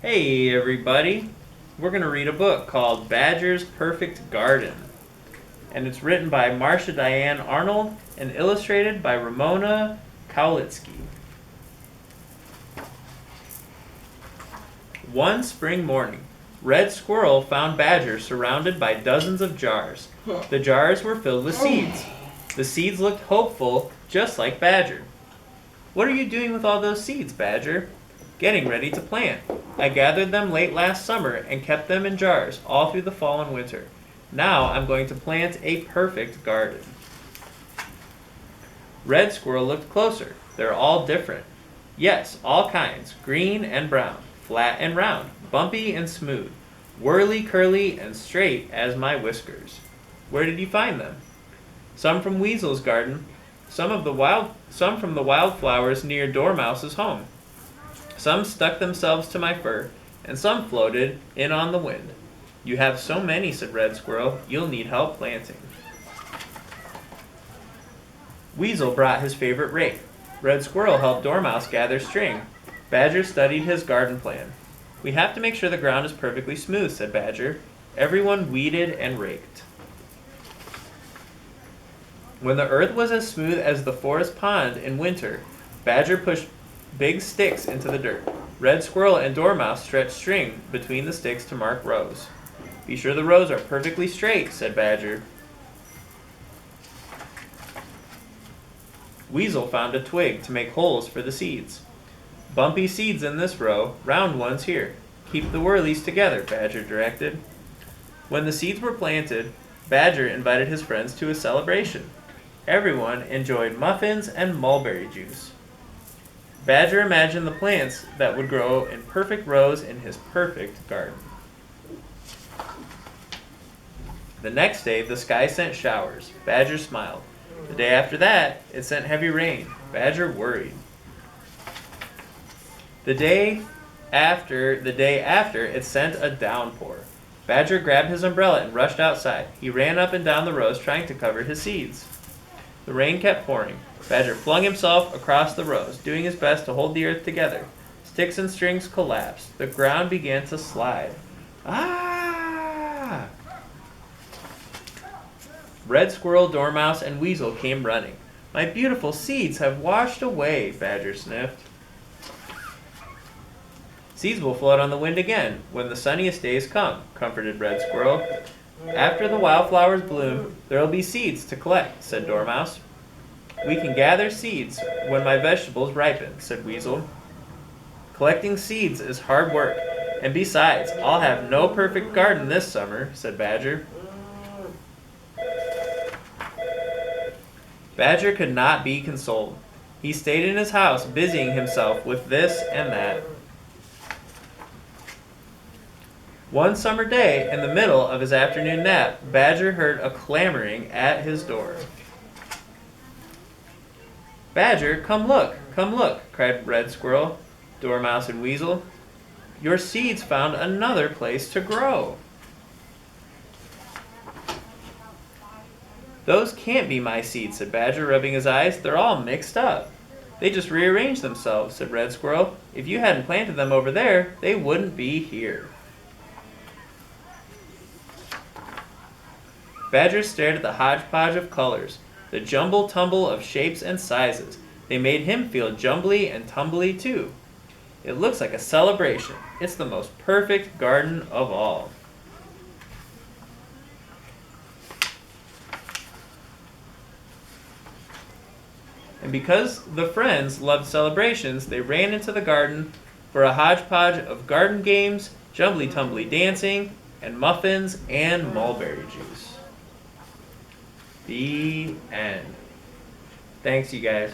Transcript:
Hey everybody, we're going to read a book called Badger's Perfect Garden. And it's written by Marsha, Diane, Arnold and illustrated by Ramona Kaulitsky. One spring morning, Red Squirrel found Badger surrounded by dozens of jars. The jars were filled with seeds. The seeds looked hopeful, just like Badger. "What are you doing with all those seeds, Badger?" "Getting ready to plant. I gathered them late last summer and kept them in jars all through the fall and winter. Now I'm going to plant a perfect garden." Red Squirrel looked closer. They're all different. Yes, all kinds, green and brown, flat and round, bumpy and smooth, whirly, curly, and straight as my whiskers. "Where did you find them?" "Some from Weasel's garden, some from the wildflowers near Dormouse's home. Some stuck themselves to my fur, and some floated in on the wind." "You have so many," said Red Squirrel, "you'll need help planting." Weasel brought his favorite rake. Red Squirrel helped Dormouse gather string. Badger studied his garden plan. "We have to make sure the ground is perfectly smooth," said Badger. Everyone weeded and raked. When the earth was as smooth as the forest pond in winter, Badger pushed big sticks into the dirt. Red Squirrel and Dormouse stretched string between the sticks to mark rows. "Be sure the rows are perfectly straight," said Badger. Weasel found a twig to make holes for the seeds. "Bumpy seeds in this row, round ones here. Keep the whirlies together," Badger directed. When the seeds were planted, Badger invited his friends to a celebration. Everyone enjoyed muffins and mulberry juice. Badger imagined the plants that would grow in perfect rows in his perfect garden. The next day, the sky sent showers. Badger smiled. The day after that, it sent heavy rain. Badger worried. The day after, it sent a downpour. Badger grabbed his umbrella and rushed outside. He ran up and down the rows trying to cover his seeds. The rain kept pouring. Badger flung himself across the rows, doing his best to hold the earth together. Sticks and strings collapsed. The ground began to slide. Ah! Red Squirrel, Dormouse, and Weasel came running. "My beautiful seeds have washed away," Badger sniffed. "Seeds will float on the wind again when the sunniest days come," comforted Red Squirrel. "After the wildflowers bloom, there will be seeds to collect," said Dormouse. "We can gather seeds when my vegetables ripen," said Weasel. "Collecting seeds is hard work, and besides, I'll have no perfect garden this summer," said Badger. Badger could not be consoled. He stayed in his house, busying himself with this and that. One summer day, in the middle of his afternoon nap, Badger heard a clamoring at his door. "Badger, come look, cried Red Squirrel, Dormouse, and Weasel. "Your seeds found another place to grow." "Those can't be my seeds," said Badger, rubbing his eyes. "They're all mixed up." "They just rearranged themselves," said Red Squirrel. "If you hadn't planted them over there, they wouldn't be here." Badger stared at the hodgepodge of colors, the jumble-tumble of shapes and sizes. They made him feel jumbly and tumbly too. "It looks like a celebration. It's the most perfect garden of all." And because the friends loved celebrations, they ran into the garden for a hodgepodge of garden games, jumbly-tumbly dancing, and muffins and mulberry juice. The end. Thanks, you guys.